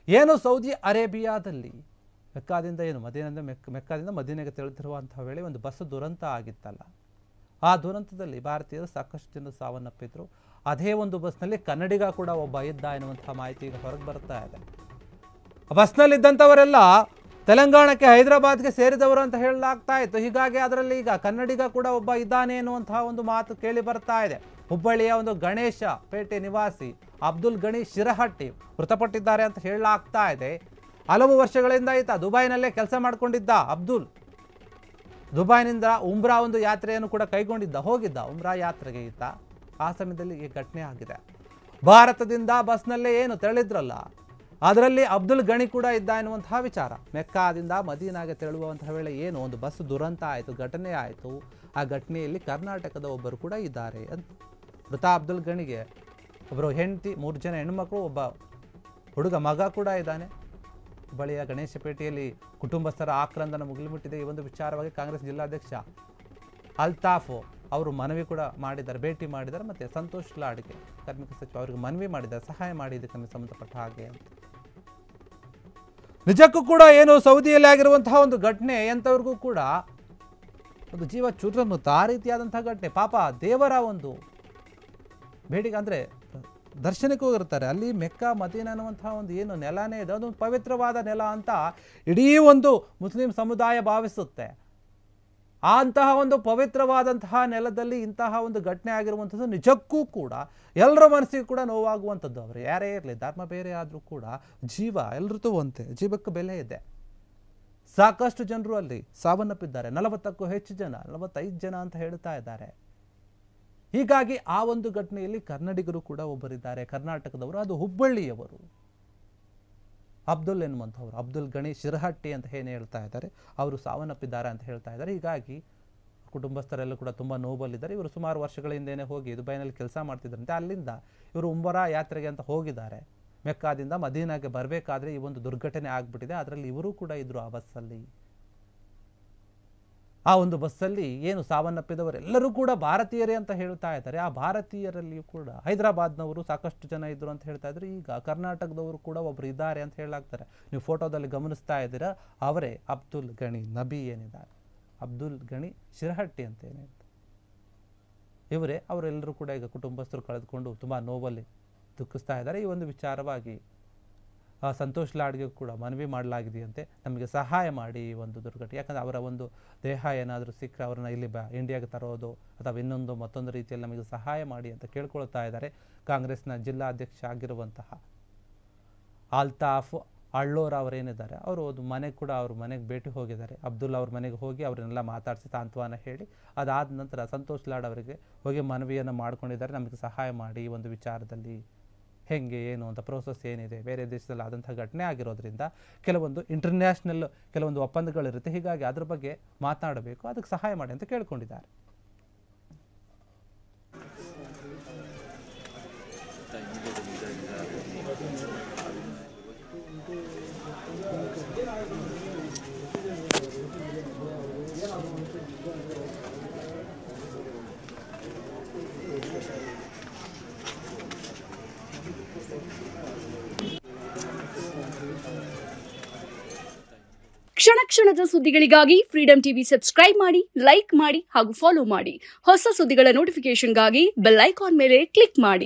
ಏನು ಸೌದಿ ಅರೇಬಿಯಾದಲ್ಲಿ ಮೆಕ್ಕಾದಿಂದ ಮೆಕ್ಕಾದಿಂದ ಮದೀನೆಗೆ ತೆರಳುತ್ತಿರುವಂತಹ ವೇಳೆ ಒಂದು ಬಸ್ ದುರಂತ ಆಗಿತ್ತಲ್ಲ, ಆ ದುರಂತದಲ್ಲಿ ಭಾರತೀಯರು ಸಾಕಷ್ಟು ಜನ ಸಾವನ್ನಪ್ಪಿದ್ರು. ಅದೇ ಒಂದು ಬಸ್ನಲ್ಲಿ ಕನ್ನಡಿಗ ಕೂಡ ಒಬ್ಬ ಇದ್ದ ಎನ್ನುವಂತಹ ಮಾಹಿತಿ ಈಗ ಹೊರಗೆ ಬರ್ತಾ ಇದೆ. ಬಸ್ನಲ್ಲಿದ್ದಂಥವರೆಲ್ಲ ತೆಲಂಗಾಣಕ್ಕೆ ಹೈದರಾಬಾದ್ಗೆ ಸೇರಿದವರು ಅಂತ ಹೇಳಲಾಗ್ತಾ ಇತ್ತು. ಹೀಗಾಗಿ ಅದರಲ್ಲಿ ಈಗ ಕನ್ನಡಿಗ ಕೂಡ ಒಬ್ಬ ಇದ್ದಾನೆ ಎನ್ನುವಂತಹ ಒಂದು ಮಾತು ಕೇಳಿ ಬರ್ತಾ ಇದೆ. ಹುಬ್ಬಳ್ಳಿಯ ಒಂದು ಗಣೇಶ ಪೇಟೆ ನಿವಾಸಿ ಅಬ್ದುಲ್ ಗಣಿ ಶಿರಹಟ್ಟಿ ಮೃತಪಟ್ಟಿದ್ದಾರೆ ಅಂತ ಹೇಳಲಾಗ್ತಾ ಇದೆ. ಹಲವು ವರ್ಷಗಳಿಂದ ಈತ ದುಬೈನಲ್ಲೇ ಕೆಲಸ ಮಾಡಿಕೊಂಡಿದ್ದ ಅಬ್ದುಲ್. ದುಬೈನಿಂದ ಉಮ್ರಾ ಒಂದು ಯಾತ್ರೆಯನ್ನು ಕೂಡ ಹೋಗಿದ್ದ ಉಮ್ರಾ ಯಾತ್ರೆಗೆ ಈತ. ಆ ಸಮಯದಲ್ಲಿ ಈ ಘಟನೆ ಆಗಿದೆ. ಭಾರತದಿಂದ ಬಸ್ನಲ್ಲೇ ಏನು ತೆರಳಿದ್ರಲ್ಲ, ಅದರಲ್ಲಿ ಅಬ್ದುಲ್ ಗಣಿ ಕೂಡ ಇದ್ದ ಎನ್ನುವಂತಹ ವಿಚಾರ. ಮೆಕ್ಕಾದಿಂದ ಮದೀನಾಗೆ ತೆರಳುವಂತಹ ವೇಳೆ ಏನು ಒಂದು ಬಸ್ ದುರಂತ ಆಯಿತು, ಘಟನೆ ಆಯಿತು. ಆ ಘಟನೆಯಲ್ಲಿ ಕರ್ನಾಟಕದ ಒಬ್ಬರು ಕೂಡ ಇದ್ದಾರೆ ಅಂತ. ಮೃತ ಅಬ್ದುಲ್ ಗಣಿಗೆ ಒಬ್ಬರು ಹೆಂಡತಿ, 3 ಜನ ಹೆಣ್ಮಕ್ಳು, ಒಬ್ಬ ಹುಡುಗ ಮಗ ಕೂಡ ಇದ್ದಾನೆ. ಹುಬ್ಬಳ್ಳಿಯ ಗಣೇಶಪೇಟೆಯಲ್ಲಿ ಕುಟುಂಬಸ್ಥರ ಆಕ್ರಂದನ ಮುಗಿಲುಮುಟ್ಟಿದೆ. ಈ ಒಂದು ವಿಚಾರವಾಗಿ ಕಾಂಗ್ರೆಸ್ ಜಿಲ್ಲಾಧ್ಯಕ್ಷ ಅಲ್ತಾಫ್ ಅವರು ಮನವಿ ಕೂಡ ಮಾಡಿದ್ದಾರೆ, ಭೇಟಿ ಮಾಡಿದ್ದಾರೆ. ಮತ್ತು ಸಂತೋಷ್ ಲಾಡ್ಗೆ ಕಾರ್ಮಿಕ ಸಚಿವ ಅವರಿಗೆ ಮನವಿ ಮಾಡಿದ್ದಾರೆ, ಸಹಾಯ ಮಾಡಿ ಇದಕ್ಕೆ ಸಂಬಂಧಪಟ್ಟ ಹಾಗೆ ಅಂತ. ನಿಜಕ್ಕೂ ಕೂಡ ಏನು ಸೌದಿಯಲ್ಲಿ ಆಗಿರುವಂತಹ ಒಂದು ಘಟನೆ ಎಂಥವ್ರಿಗೂ ಕೂಡ ಒಂದು ಜೀವ ಚೂರಮುತ್ತ ಆ ರೀತಿಯಾದಂತಹ ಘಟನೆ. ಪಾಪ ದೇವರ ಒಂದು ಬೇಡಿಕೆ ಅಂದರೆ ದರ್ಶನಕ್ಕೆ ಹೋಗಿರ್ತಾರೆ. ಅಲ್ಲಿ ಮೆಕ್ಕಾ ಮದೀನಾ ಅನ್ನುವಂತಹ ಒಂದು ಏನು ನೆಲನೇ ಇದೆ, ಅದೊಂದು ಪವಿತ್ರವಾದ ನೆಲ ಅಂತ ಇಡೀ ಒಂದು ಮುಸ್ಲಿಂ ಸಮುದಾಯ ಭಾವಿಸುತ್ತೆ. ಅಂತಹ ಒಂದು ಪವಿತ್ರವಾದಂತಹ ನೆಲದಲ್ಲಿ ಇಂತಹ ಒಂದು ಘಟನೆ ಆಗಿರುವಂಥದ್ದು ನಿಜಕ್ಕೂ ಕೂಡ ಎಲ್ಲರ ಮನಸ್ಸಿಗೆ ಕೂಡ ನೋವಾಗುವಂಥದ್ದು. ಅವರು ಯಾರೇ ಇರಲಿ, ಧರ್ಮ ಬೇರೆ ಆದರೂ ಕೂಡ ಜೀವ ಎಲ್ಲರದ್ದು ಒಂದೇ, ಜೀವಕ್ಕೆ ಬೆಲೆ ಇದೆ. ಸಾಕಷ್ಟು ಜನರು ಅಲ್ಲಿ ಸಾವನ್ನಪ್ಪಿದ್ದಾರೆ. 40ಕ್ಕೂ ಹೆಚ್ಚು ಜನ, 45 ಜನ ಅಂತ ಹೇಳ್ತಾ ಇದ್ದಾರೆ. ಹೀಗಾಗಿ ಆ ಒಂದು ಘಟನೆಯಲ್ಲಿ ಕನ್ನಡಿಗರು ಕೂಡ ಒಬ್ಬರಿದ್ದಾರೆ, ಕರ್ನಾಟಕದವರು. ಅದು ಹುಬ್ಬಳ್ಳಿಯವರು ಅಬ್ದುಲ್ ಎನ್ನುವಂಥವ್ರು, ಅಬ್ದುಲ್ ಗಣಿ ಶಿರಹಟ್ಟಿ ಅಂತ ಏನು ಹೇಳ್ತಾ ಇದ್ದಾರೆ, ಅವರು ಸಾವನ್ನಪ್ಪಿದ್ದಾರೆ ಅಂತ ಹೇಳ್ತಾ ಇದ್ದಾರೆ. ಹೀಗಾಗಿ ಕುಟುಂಬಸ್ಥರೆಲ್ಲೂ ಕೂಡ ತುಂಬ ನೋವಲ್ಲಿದ್ದಾರೆ. ಇವರು ಸುಮಾರು ವರ್ಷಗಳ ಹಿಂದೆಯೇ ಹೋಗಿ ದುಬೈನಲ್ಲಿ ಕೆಲಸ ಮಾಡ್ತಿದ್ರಂತೆ. ಅಲ್ಲಿಂದ ಇವರು ಉಮ್ರಾ ಯಾತ್ರೆಗೆ ಅಂತ ಹೋಗಿದ್ದಾರೆ. ಮೆಕ್ಕಾದಿಂದ ಮದೀನಾಗೆ ಬರಬೇಕಾದ್ರೆ ಈ ಒಂದು ದುರ್ಘಟನೆ ಆಗ್ಬಿಟ್ಟಿದೆ. ಅದರಲ್ಲಿ ಇವರು ಕೂಡ ಇದ್ರು ಆ ಬಸ್ಸಲ್ಲಿ. ಆ ಒಂದು ಬಸ್ಸಲ್ಲಿ ಏನು ಸಾವನ್ನಪ್ಪಿದವರೆಲ್ಲರೂ ಕೂಡ ಭಾರತೀಯರೇ ಅಂತ ಹೇಳ್ತಾ ಇದ್ದಾರೆ. ಆ ಭಾರತೀಯರಲ್ಲಿಯೂ ಕೂಡ ಹೈದರಾಬಾದ್ನವರು ಸಾಕಷ್ಟು ಜನ ಇದ್ರು ಅಂತ ಹೇಳ್ತಾ ಇದ್ರು. ಈಗ ಕರ್ನಾಟಕದವರು ಕೂಡ ಒಬ್ರು ಇದ್ದಾರೆ ಅಂತ ಹೇಳಲಾಗ್ತಾರೆ. ನೀವು ಫೋಟೋದಲ್ಲಿ ಗಮನಿಸ್ತಾ ಇದ್ದೀರಾ, ಅವರೇ ಅಬ್ದುಲ್ ಗಣಿ ನಬಿ ಏನಿದ್ದಾರೆ, ಅಬ್ದುಲ್ ಗಣಿ ಶಿರಹಟ್ಟಿ ಅಂತ ಏನಿದೆ, ಇವರೇ. ಅವರೆಲ್ಲರೂ ಕೂಡ ಈಗ ಕುಟುಂಬಸ್ಥರು ಕಳೆದುಕೊಂಡು ತುಂಬ ನೋವಲ್ಲಿ ದುಃಖಿಸ್ತಾ ಇದ್ದಾರೆ. ಈ ಒಂದು ವಿಚಾರವಾಗಿ ಸಂತೋಷ್ ಲಾಡ್ಗೆ ಕೂಡ ಮನವಿ ಮಾಡಲಾಗಿದೆಯಂತೆ, ನಮಗೆ ಸಹಾಯ ಮಾಡಿ ಈ ಒಂದು ದುರ್ಘಟನೆ. ಯಾಕಂದರೆ ಅವರ ಒಂದು ದೇಹ ಏನಾದರೂ ಸಿಕ್ಕರೆ ಅವ್ರನ್ನ ಇಲ್ಲಿ ಇಂಡಿಯಾಗೆ ತರೋದು ಅಥವಾ ಮತ್ತೊಂದು ರೀತಿಯಲ್ಲಿ ನಮಗೆ ಸಹಾಯ ಮಾಡಿ ಅಂತ ಕೇಳ್ಕೊಳ್ತಾ ಇದ್ದಾರೆ. ಕಾಂಗ್ರೆಸ್ನ ಜಿಲ್ಲಾಧ್ಯಕ್ಷ ಆಗಿರುವಂತಹ ಅಲ್ತಾಫ್ ಅಳ್ಳೋರ್ ಅವರೇನಿದ್ದಾರೆ, ಅವರು ಒಂದು ಮನೆಗೆ ಕೂಡ ಅವ್ರ ಮನೆಗೆ ಭೇಟಿ ಹೋಗಿದ್ದಾರೆ. ಅಬ್ದುಲ್ ಅವ್ರ ಮನೆಗೆ ಹೋಗಿ ಅವರನ್ನೆಲ್ಲ ಮಾತಾಡಿಸಿ ಸಾಂತ್ವನ ಹೇಳಿ ಅದಾದ ನಂತರ ಸಂತೋಷ್ ಲಾಡ್ ಅವರಿಗೆ ಹೋಗಿ ಮನವಿಯನ್ನು ಮಾಡ್ಕೊಂಡಿದ್ದಾರೆ, ನಮಗೆ ಸಹಾಯ ಮಾಡಿ ಈ ಒಂದು ವಿಚಾರದಲ್ಲಿ ಹೆಂಗೆ ಏನು ಅಂತ ಪ್ರೋಸೆಸ್ ಏನಿದೆ. ಬೇರೆ ದೇಶದಲ್ಲಿ ಆದಂಥ ಘಟನೆ ಆಗಿರೋದ್ರಿಂದ ಕೆಲವೊಂದು ಇಂಟರ್ನ್ಯಾಷನಲ್ ಕೆಲವೊಂದು ಒಪ್ಪಂದಗಳಿರುತ್ತೆ. ಹೀಗಾಗಿ ಅದ್ರ ಬಗ್ಗೆ ಮಾತನಾಡಬೇಕು, ಅದಕ್ಕೆ ಸಹಾಯ ಮಾಡಿ ಅಂತ ಕೇಳ್ಕೊಂಡಿದ್ದಾರೆ. ಕ್ಷಣ ಕ್ಷಣದ ಸುದ್ದಿಗಳಿಗಾಗಿ ಫ್ರೀಡಂ ಟಿವಿ ಸಬ್ಸ್ಕ್ರೈಬ್ ಮಾಡಿ, ಲೈಕ್ ಮಾಡಿ ಹಾಗೂ ಫಾಲೋ ಮಾಡಿ. ಹೊಸ ಸುದ್ದಿಗಳ ನೋಟಿಫಿಕೇಶನ್ಗಾಗಿ ಬೆಲ್ ಐಕಾನ್ ಮೇಲೆ ಕ್ಲಿಕ್ ಮಾಡಿ.